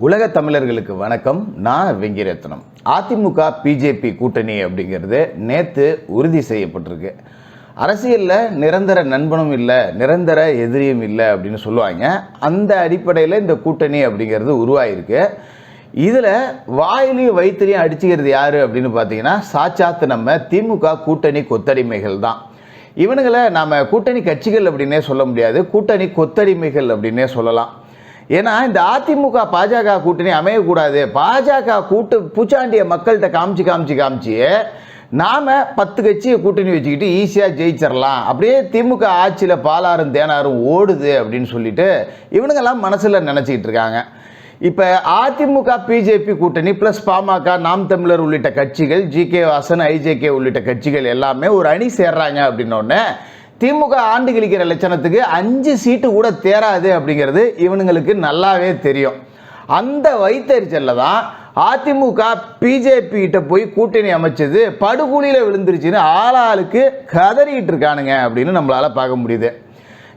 உலக தமிழர்களுக்கு வணக்கம். நான் வெங்கிரத்னம். அதிமுக பிஜேபி கூட்டணி அப்படிங்கிறது நேற்று உறுதி செய்யப்பட்டிருக்கு. அரசியலில் நிரந்தர நண்பனும் இல்லை, நிரந்தர எதிரியும் இல்லை அப்படின்னு சொல்லுவாங்க. அந்த அடிப்படையில் இந்த கூட்டணி அப்படிங்கிறது உருவாயிருக்கு. இதில் வாயிலையும் வயிற்றுலையும் அடிச்சுக்கிறது யார் அப்படின்னு பார்த்தீங்கன்னா, சாட்சாத்து நம்ம திமுக கூட்டணி கொத்தடிமைகள் தான். இவனுங்களை நாம் கூட்டணி கட்சிகள் அப்படின்னே சொல்ல முடியாது, கூட்டணி கொத்தடிமைகள் அப்படின்னே சொல்லலாம். ஏன்னா இந்த அதிமுக பாஜக கூட்டணி அமையக்கூடாது, பாஜக பூச்சாண்டிய மக்கள்கிட்ட காமிச்சு நாம் 10 கட்சியை கூட்டணி வச்சுக்கிட்டு ஈஸியாக ஜெயிச்சிடலாம், அப்படியே திமுக ஆட்சியில் பாலாறும் தேனாரும் ஓடுது அப்படின்னு சொல்லிட்டு இவனுங்கெல்லாம் மனசில் நினச்சிக்கிட்டு இருக்காங்க. இப்போ அதிமுக பிஜேபி கூட்டணி ப்ளஸ் பாமக, நாம் தமிழர் உள்ளிட்ட கட்சிகள், ஜிகே வாசன், ஐஜேகே உள்ளிட்ட கட்சிகள் எல்லாமே ஒரு அணி சேர்றாங்க அப்படின்னோடனே திமுக ஆண்டு கிழிக்கிற லட்சணத்துக்கு 5 சீட்டு கூட தேராது அப்படிங்கிறது இவனுங்களுக்கு நல்லாவே தெரியும். அந்த வைத்தறிச்சலில் தான் அதிமுக பிஜேபி கிட்ட போய் கூட்டணி அமைச்சது படுகொலியில் விழுந்துருச்சுன்னு ஆளாளுக்கு கதறிக்கிட்டு இருக்கானுங்க அப்படின்னு நம்மளால் பார்க்க முடியுது.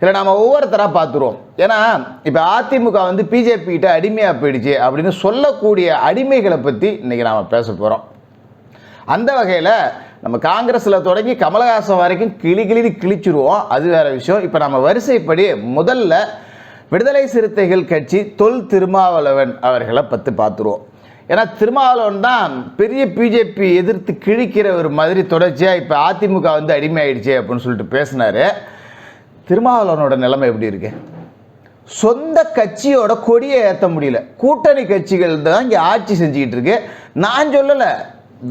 இல்லை நம்ம ஒவ்வொருத்தராக பார்த்துருவோம். ஏன்னா இப்போ அதிமுக பிஜேபி கிட்ட அடிமையாக போயிடுச்சு அப்படின்னு சொல்லக்கூடிய அடிமைகளை பற்றி இன்றைக்கி நாம் பேச போகிறோம். அந்த வகையில் நம்ம காங்கிரஸில் தொடங்கி கமலஹாசன் வரைக்கும் கிழிச்சிருவோம், அது வேறு விஷயம். இப்போ நம்ம வரிசைப்படி முதல்ல விடுதலை சிறுத்தைகள் கட்சி தொல் திருமாவளவன் அவர்களை பற்றி பார்த்துருவோம். ஏன்னா திருமாவளவன் தான் பெரிய பிஜேபி எதிர்த்து கிழிக்கிற ஒரு மாதிரி தொடர்ச்சியாக இப்போ அதிமுக அடிமை ஆயிடுச்சு அப்படின்னு சொல்லிட்டு பேசினார். திருமாவளவனோட நிலைமை எப்படி இருக்கு? சொந்த கட்சியோட கொடியை ஏற்ற முடியல, கூட்டணி கட்சிகள் தான் இங்கே ஆட்சி செஞ்சுக்கிட்டு இருக்கு. நான் சொல்லலை,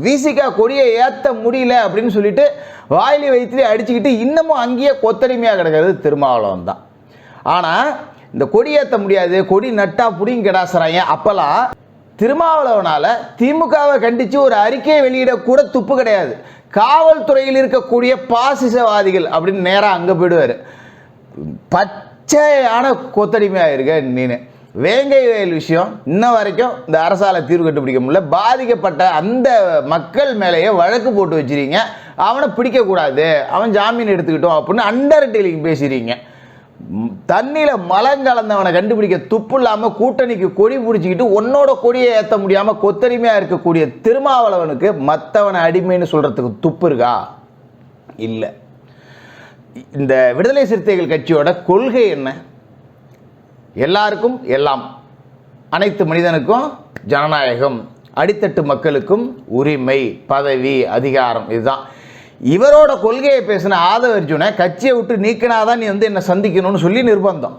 விசிகா கொடியை ஏற்ற முடியல அப்படின்னு சொல்லிட்டு வாயிலை வயிற்றுலே அடிச்சுக்கிட்டு இன்னமும் அங்கேயே கொத்தடிமையாக கிடக்கிறது திருமாவளவன் தான். ஆனால் இந்த கொடி ஏற்ற முடியாது, கொடி நட்டா புடிங்க கிடாசுறாங்க. அப்போல்லாம் திருமாவளவனால் திமுகவை கண்டித்து ஒரு அறிக்கையை வெளியிடக்கூட துப்பு கிடையாது. காவல்துறையில் இருக்கக்கூடிய பாசிசவாதிகள் அப்படின்னு நேராக அங்கே போயிடுவார். பச்சையான கொத்தடிமையாக இருக்க நீனு. வேங்கை வயல் விஷயம் இன்ன வரைக்கும் இந்த அரசால் தீர்வு கண்டுபிடிக்க முடியல. பாதிக்கப்பட்ட அந்த மக்கள் மேலேயே வழக்கு போட்டு வச்சிருக்கீங்க. அவனை பிடிக்கக்கூடாது, அவன் ஜாமீன் எடுத்துக்கிட்டோம் அப்படின்னு அண்டர் டீலிங் பேசுகிறீங்க. தண்ணியில் மலம் கலந்தவனை கண்டுபிடிக்க துப்பு இல்லாமல் கூட்டணிக்கு கொடி பிடிச்சிக்கிட்டு உன்னோட கொடியை ஏற்ற முடியாமல் கொத்தடிமையாக இருக்கக்கூடிய திருமாவளவனுக்கு மற்றவனை அடிமைன்னு சொல்கிறதுக்கு துப்பு இருக்கா? இல்லை. இந்த விடுதலை சிறுத்தைகள் கட்சியோட கொள்கை என்ன? எல்லாருக்கும் எல்லாம், அனைத்து மனிதனுக்கும் ஜனநாயகம், அடித்தட்டு மக்களுக்கும் உரிமை, பதவி, அதிகாரம், இதுதான் இவரோட கொள்கையை. பேசின ஆதவ அர்ஜுனை கட்சியை விட்டு நீக்கினாதான் நீ என்னை சந்திக்கணும்னு சொல்லி நிர்பந்தம்.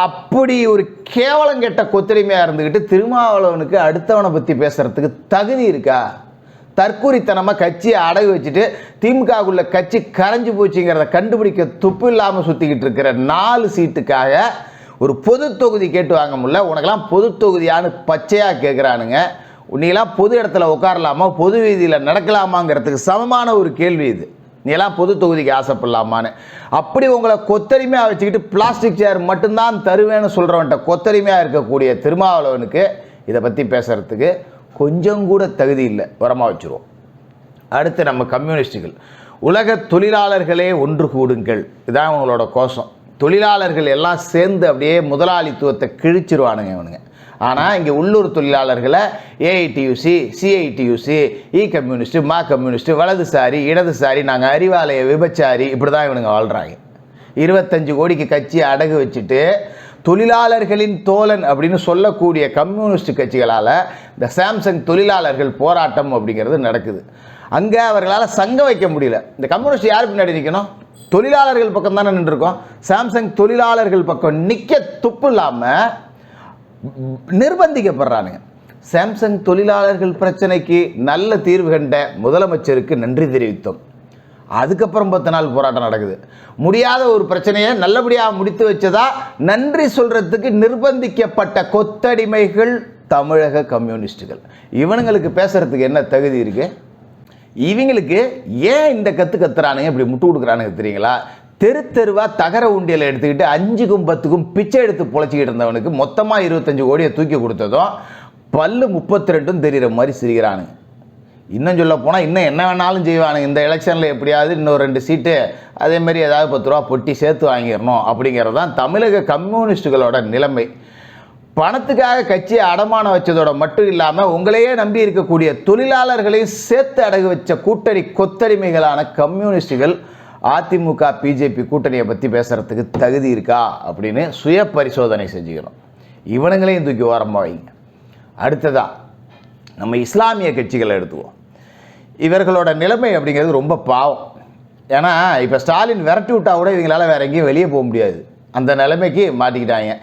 அப்படி ஒரு கேவலம் கெட்ட கொத்தடிமையாக இருந்துக்கிட்டு திருமாவளவனுக்கு அடுத்தவனை பற்றி பேசுறதுக்கு தகுதி இருக்கா? தற்கூரித்தனமாக கட்சியை அடகு வச்சுட்டு திமுகவுக்குள்ள கட்சி கரைஞ்சு போச்சுங்கிறத கண்டுபிடிக்க துப்பு இல்லாமல் சுற்றிக்கிட்டு இருக்கிற 4 சீட்டுக்காக ஒரு பொது தொகுதி கேட்டு வாங்க முடியல. உனக்கெல்லாம் பொது தொகுதியானு பச்சையாக கேட்குறானுங்க. நீலாம் பொது இடத்துல உட்காரலாமா, பொது வீதியில் நடக்கலாமாங்கிறதுக்கு சமமான ஒரு கேள்வி இது. நீலாம் பொது தொகுதிக்கு ஆசைப்படலாமான்னு. அப்படி உங்களை கொத்தடிமையாக வச்சுக்கிட்டு பிளாஸ்டிக் சேர் மட்டும்தான் தருவேன்னு சொல்கிறவன்ட்ட கொத்தடிமையாக இருக்கக்கூடிய திருமாவளவனுக்கு இதை பற்றி பேசுகிறதுக்கு கொஞ்சம் கூட தகுதி இல்லை. வரமாக வச்சுருவோம். அடுத்து நம்ம கம்யூனிஸ்டுகள், உலக தொழிலாளர்களே ஒன்று கூடுங்கள், இதுதான் உங்களோட கோஷம். தொழிலாளர்கள் எல்லாம் சேர்ந்து அப்படியே முதலாளித்துவத்தை கிழிச்சிருவானுங்க இவனுங்க. ஆனால் இங்கே உள்ளூர் தொழிலாளர்களை ஏஐடியூசி, சிஐடியூசி, இ கம்யூனிஸ்ட்டு, மா கம்யூனிஸ்ட்டு, வலதுசாரி, இடதுசாரி, நாங்கள் அறிவாலய விபச்சாரி, இப்படி தான் இவனுங்க வாழ்கிறாங்க. 25 கோடிக்கு கட்சியை அடகு வச்சுட்டு தொழிலாளர்களின் தோழன் அப்படின்னு சொல்லக்கூடிய கம்யூனிஸ்ட் கட்சிகளால் இந்த சாம்சங் தொழிலாளர்கள் போராட்டம் அப்படிங்கிறது நடக்குது. அங்கே அவர்களால் சங்கம் வைக்க முடியல. இந்த கம்யூனிஸ்ட் யார் பின்னாடி நிற்கணும்? தொழிலாளர்கள் பக்கம் தானே நின்றுருக்கோம். சாம்சங் தொழிலாளர்கள் பக்கம் நிற்க துப்பு இல்லாமல் நிர்பந்திக்கப்படுறானுங்க. சாம்சங் தொழிலாளர்கள் பிரச்சனைக்கு நல்ல தீர்வு கண்ட முதலமைச்சருக்கு நன்றி தெரிவித்தோம். அதுக்கப்புறம் 10 நாள் போராட்டம் நடக்குது. முடியாத ஒரு பிரச்சனையை நல்லபடியாக முடித்து வச்சதா நன்றி சொல்றதுக்கு நிர்பந்திக்கப்பட்ட கொத்தடிமைகள் தமிழக கம்யூனிஸ்டுகள். இவனுங்களுக்கு பேசுறதுக்கு என்ன தகுதி இருக்கு? இவங்களுக்கு ஏன் இந்த கத்துறானுங்க, இப்படி முட்டு கொடுக்குறானுங்க தெரியுங்களா? தெருவா தகர உண்டியலை எடுத்துக்கிட்டு 5க்கும் 10க்கும் பிச்சை எடுத்து பொழைச்சிக்கிட்டு இருந்தவனுக்கு மொத்தமாக 25 கோடியை தூக்கி கொடுத்ததும் பல்லு 32 தெரிகிற மாதிரி சிரிக்கிறானுங்க. இன்னும் சொல்ல போனால் இன்னும் என்ன வேணாலும் செய்வானுங்க. இந்த எலெக்ஷனில் எப்படியாவது இன்னும் 2 சீட்டு அதேமாரி ஏதாவது 10 ரூபா பொட்டி சேர்த்து வாங்கிடணும் அப்படிங்கிறது தான் தமிழக கம்யூனிஸ்டுகளோட நிலைமை. பணத்துக்காக கட்சியை அடமானம் வச்சதோட மட்டும் இல்லாமல் உங்களையே நம்பி இருக்கக்கூடிய தொழிலாளர்களையும் சேர்த்து அடகு வச்ச கூட்டணி கொத்தடிமைகளான கம்யூனிஸ்டுகள் அதிமுக பிஜேபி கூட்டணியை பற்றி பேசுகிறதுக்கு தகுதி இருக்கா அப்படின்னு சுய பரிசோதனை செஞ்சுக்கணும். இவனுங்களையும் தூக்கி ஓரமாக வைங்க. அடுத்ததா நம்ம இஸ்லாமிய கட்சிகளை எடுத்துவோம். இவர்களோட நிலைமை அப்படிங்கிறது ரொம்ப பாவம். ஏன்னா இப்போ ஸ்டாலின் விரட்டி விட்டா கூட இவங்களால வேற எங்கேயும் வெளியே போக முடியாது, அந்த நிலைமைக்கு மாட்டிக்கிட்டாங்க.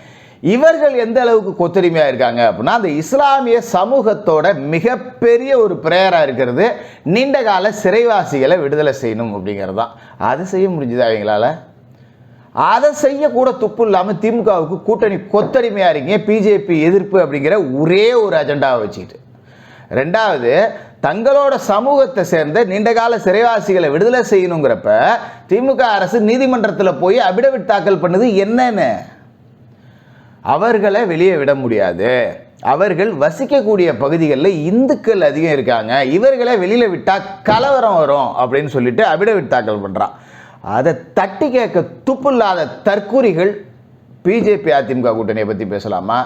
இவர்கள் எந்த அளவுக்கு கொத்தடிமையாக இருக்காங்க அப்படின்னா, அந்த இஸ்லாமிய சமூகத்தோட மிகப்பெரிய ஒரு பிரேயராக இருக்கிறது நீண்ட கால சிறைவாசிகளை விடுதலை செய்யணும் அப்படிங்கிறது தான். அதை செய்ய முடிஞ்சுதா அவங்களால? அதை செய்யக்கூட துப்பு இல்லாமல் திமுகவுக்கு கூட்டணி கொத்தடிமையாக இருக்கீங்க, பிஜேபி எதிர்ப்பு அப்படிங்கிற ஒரே ஒரு அஜெண்டாவை வச்சுக்கிட்டு. ரெண்டாவது, தங்களோட சமூகத்தை சேர்ந்த நீண்டகால சிறைவாசிகளை விடுதலை செய்யணுங்கிறப்ப திமுக அரசு நீதிமன்றத்தில் போய் அபிடவிட் தாக்கல் பண்ணது என்னன்னு? அவர்களை வெளியே விட முடியாது, அவர்கள் வசிக்கக்கூடிய பகுதிகளில் இந்துக்கள் அதிகம் இருக்காங்க, இவர்களை வெளியில் விட்டால் கலவரம் வரும் அப்படின்னு சொல்லிட்டு அபிடவிட் தாக்கல் பண்ணுறான். அதை தட்டி கேட்க துப்பு இல்லாத தற்கூரிகள் பிஜேபி அதிமுக கூட்டணியை பற்றி பேசலாமா?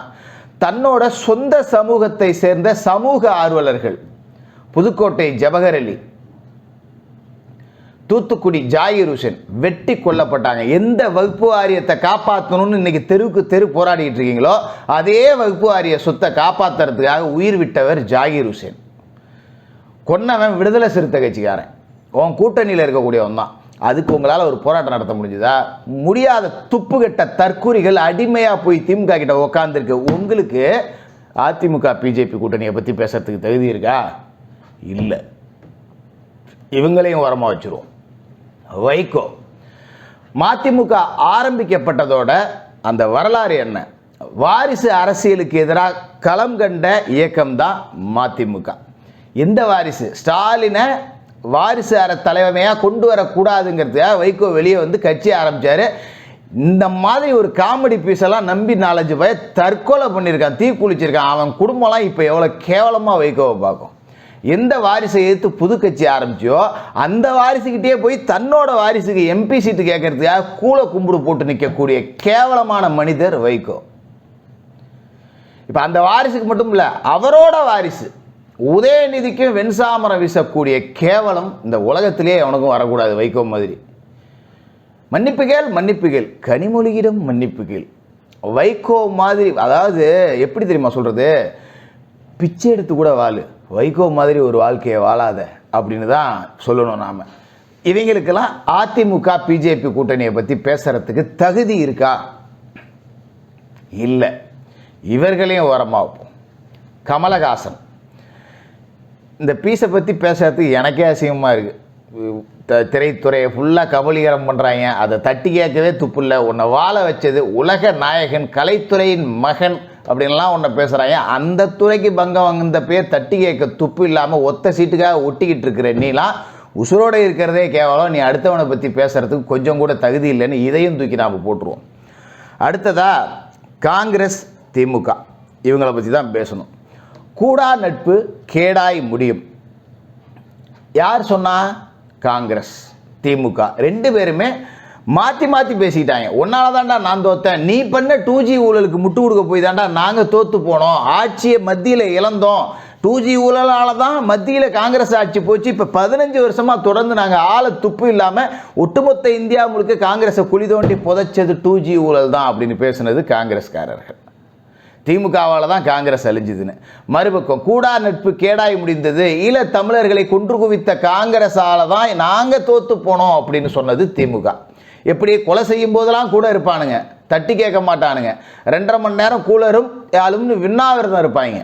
தன்னோட சொந்த சமூகத்தை சேர்ந்த சமூக ஆர்வலர்கள் புதுக்கோட்டை ஜவஹர் அலி, தூத்துக்குடி ஜாகிர் ஹுசேன் வெட்டி கொல்லப்பட்டாங்க. எந்த வகுப்பு வாரியத்தை காப்பாற்றணும்னு இன்னைக்கு தெருவுக்கு தெரு போராடிட்டு இருக்கீங்களோ அதே வகுப்பு வாரிய சொத்தை காப்பாற்றுறதுக்காக உயிர் விட்டவர் ஜாகிர் ஹுசேன். கொன்னவன் விடுதலை சிறுத்தை கட்சிக்காரன், உன் கூட்டணியில் இருக்கக்கூடியவன் தான். அதுக்கு உங்களால் ஒரு போராட்டம் நடத்த முடிஞ்சுதா? முடியாத துப்பு கட்ட தற்கூரிகள் அடிமையாக போய் திமுக கிட்ட உக்காந்துருக்கு. உங்களுக்கு அதிமுக பிஜேபி கூட்டணியை பற்றி பேசுறதுக்கு தகுதி இருக்கா? இல்லை. இவங்களையும் வரமா வச்சிருவோம். வைகோ மதிமுக ஆரம்பிக்கப்பட்டதோட அந்த வரலாறு என்ன? வாரிசு அரசியலுக்கு எதிராக களம் கண்ட இயக்கம் தான் மதிமுக. எந்த வாரிசு? ஸ்டாலினை வாரிசு தலைவமையாக கொண்டு வரக்கூடாதுங்கிறதுக்காக வைகோ வெளியே வந்து கட்சி ஆரம்பித்தார். இந்த மாதிரி ஒரு காமெடி பீஸெல்லாம் நம்பி 4-5 பேர் தற்கொலை பண்ணியிருக்கான், தீ குளிச்சிருக்கான். அவன் குடும்பம்லாம் இப்போ எவ்வளோ கேவலமாக வைகோவை பார்க்கும். எந்த வாரிசை எடுத்து புது கட்சி ஆரம்பிச்சியோ அந்த வாரிசுக்கிட்டே போய் தன்னோட வாரிசுக்கு எம்பி சீட்டு கேட்கறதுக்காக கூல கும்பிடு போட்டு நிற்கக்கூடிய கேவலமான மனிதர் வைகோ. இப்போ அந்த வாரிசுக்கு மட்டும் இல்லை, அவரோட வாரிசு உதயநிதிக்கும் வெண்சாமரம் வீசக்கூடிய கேவலம் இந்த உலகத்திலே அவனுக்கும் வரக்கூடாது. வைகோ மாதிரி மன்னிப்புகள் மன்னிப்புகள், கனிமொழியிடம் மன்னிப்புகள். வைகோ மாதிரி, அதாவது எப்படி தெரியுமா சொல்றது, பிச்சை எடுத்து கூட வாழு, வைகோ மாதிரி ஒரு வாழ்க்கையை வாழாத அப்படின்னு தான் சொல்லணும் நாம. இவங்களுக்கெல்லாம் அதிமுக பிஜேபி கூட்டணியை பற்றி பேசுறதுக்கு தகுதி இருக்கா? இல்லை. இவர்களையும் ஓரமாகும். கமலஹாசன் இந்த பீஸை பற்றி பேசுறதுக்கு எனக்கே அசிங்கமாக இருக்குது. திரைத்துறையை ஃபுல்லாக கபலீகரம் பண்ணுறாங்க, அதை தட்டி கேட்கவே துப்பு இல்லை. உன்னை வாழ வச்சது உலக நாயகன், கலைத்துறையின் மகன் அப்படின்லாம் ஒன்று பேசுகிறாங்க. அந்த துறைக்கு பங்கம் வந்த பேர் தட்டி கேட்க துப்பு இல்லாமல் ஒத்த சீட்டுக்காக ஒட்டிக்கிட்டு இருக்கிற நீலாம் உசுரோடு இருக்கிறதே கேவலம். நீ அடுத்தவனை பற்றி பேசுகிறதுக்கு கொஞ்சம் கூட தகுதி இல்லைன்னு இதையும் தூக்கி நாம் போட்டுருவோம். அடுத்ததா காங்கிரஸ் திமுக, இவங்களை பற்றி தான் பேசணும். கூடா நட்பு கேடாய் முடியும். யார் சொன்னா? காங்கிரஸ் திமுக ரெண்டு பேருமே மாற்றி மாற்றி பேசிக்கிட்டாங்க. ஒன்னால தாண்டா நான் தோத்தேன், நீ பண்ண 2G ஊழலுக்கு முட்டு கொடுக்க போய் தாண்டா நாங்கள் தோற்று போனோம், ஆட்சியை மத்தியில் இழந்தோம், 2G ஊழலால் தான் மத்தியில் காங்கிரஸ் ஆட்சி போச்சு, இப்போ 15 வருஷமாக தொடர்ந்து நாங்கள் ஆளை துப்பு இல்லாமல் ஒட்டுமொத்த இந்தியா முழுக்க காங்கிரஸை குழி தோண்டி புதைச்சது 2G ஊழல் தான் அப்படின்னு பேசுனது காங்கிரஸ்காரர்கள். திமுகவால் தான் காங்கிரஸ் அழிஞ்சுதுன்னு. மறுபக்கம் கூடா நட்பு கேடாய் முடிந்தது, ஈழ தமிழர்களை கொன்று குவித்த காங்கிரஸால தான் நாங்கள் தோற்று போனோம் அப்படின்னு சொன்னது திமுக. எப்படி கொலை செய்யும் போதெல்லாம் கூட இருப்பானுங்க, தட்டி கேட்க மாட்டானுங்க, 2.5 மணி நேரம் கூலரும் ஆளும்னு விண்ணாவிரதம் இருப்பாங்க.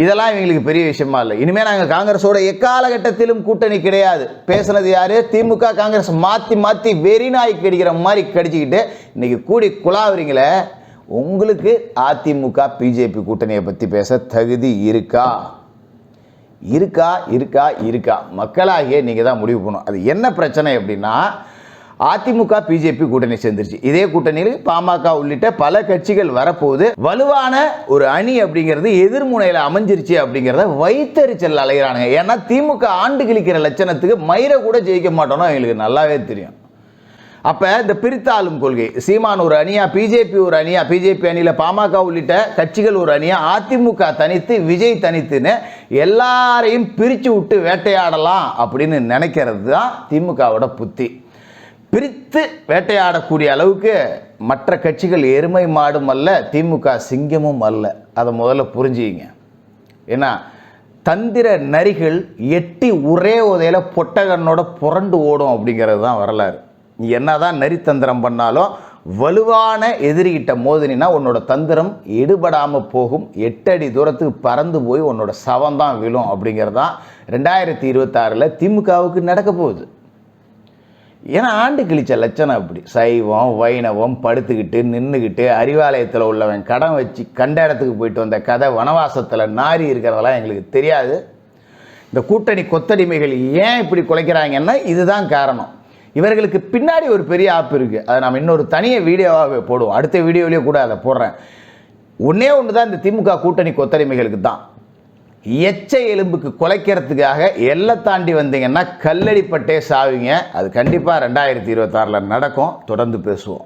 இதெல்லாம் இவங்களுக்கு பெரிய விஷயமா இல்லை. இனிமேல் நாங்கள் காங்கிரஸோட எக்காலகட்டத்திலும் கூட்டணி கிடையாது பேசுனது யாரு? திமுக காங்கிரஸ் மாற்றி மாற்றி வெறி நாய் கடிக்கிற மாதிரி கடிச்சிக்கிட்டு இன்னைக்கு கூடி குழாவுறீங்களே. உங்களுக்கு அதிமுக பிஜேபி கூட்டணியை பற்றி பேச தகுதி இருக்கா? இருக்கா இருக்கா இருக்கா? மக்களாகிய நீங்கள் தான் முடிவு பண்ணணும். அது என்ன பிரச்சனை அப்படின்னா, அதிமுக பிஜேபி கூட்டணி சேர்ந்துருச்சு. இதே கூட்டணியில் பாமக உள்ளிட்ட பல கட்சிகள் வரப்போகுது. வலுவான ஒரு அணி அப்படிங்கிறது எதிர்முனையில் அமைஞ்சிருச்சு அப்படிங்கிறத வைத்தறிச்சல் அலைகிறானுங்க. ஏன்னா திமுக ஆண்டு கிழிக்கிற லட்சணத்துக்கு மயிரை கூட ஜெயிக்க மாட்டோம்னா எங்களுக்கு நல்லாவே தெரியும். அப்போ இந்த பிரித்தாளும் கொள்கை, சீமான் ஒரு அணியா, பிஜேபி ஒரு அணியா, பிஜேபி அணியில் பாமக உள்ளிட்ட கட்சிகள் ஒரு அணியா, அதிமுக தனித்து, விஜய் தனித்துன்னு எல்லாரையும் பிரித்து விட்டு வேட்டையாடலாம் அப்படின்னு நினைக்கிறது தான் திமுகவோட புத்தி. பிரித்து வேட்டையாடக்கூடிய அளவுக்கு மற்ற கட்சிகள் எருமை மாடும் அல்ல, திமுக சிங்கமும் அல்ல. அதை முதல்ல புரிஞ்சுக்கிங்க. ஏன்னா தந்திர நரிகள் எட்டி ஒரே உதையில பொட்டகனோட புரண்டு ஓடும் அப்படிங்கிறது தான் வரலாறு. நீ என்னதான் நரித்தந்திரம் பண்ணாலும் வலுவான எதிரிகிட்ட மோதினா உன்னோட தந்திரம் எடுபடாமல் போகும், 8 அடி தூரத்துக்கு பறந்து போய் உன்னோட சவம் தான் விழும். அப்படிங்கிறது தான் 2026 திமுகவுக்கு நடக்க போகுது. ஏன்னா ஆண்டு கிழிச்ச லட்சணம் அப்படி. சைவம் வைணவம் படுத்துக்கிட்டு நின்றுக்கிட்டு அறிவாலயத்தில் உள்ளவன் கடன் வச்சு கண்ட இடத்துக்கு போயிட்டு வந்த கதை வனவாசத்தில் நாரி இருக்கிறதெல்லாம் எங்களுக்கு தெரியாது. இந்த கூட்டணி கொத்தடிமைகள் ஏன் இப்படி குலைக்கிறாங்கன்னா இதுதான் காரணம். இவர்களுக்கு பின்னாடி ஒரு பெரிய ஆப் இருக்குது. அதை நம்ம இன்னொரு தனிய வீடியோவாக போடுவோம். அடுத்த வீடியோவிலேயே கூட அதை போடுறேன். ஒன்றே ஒன்று தான் இந்த திமுக கூட்டணி கொத்தடிமைகளுக்கு தான். எச்ச எலும்புக்கு குலைக்கிறதுக்காக எல்லை தாண்டி வந்தீங்கன்னா கல்லடிப்பட்டே சாவிங்க. அது கண்டிப்பாக 2026 நடக்கும். தொடர்ந்து பேசுவோம்.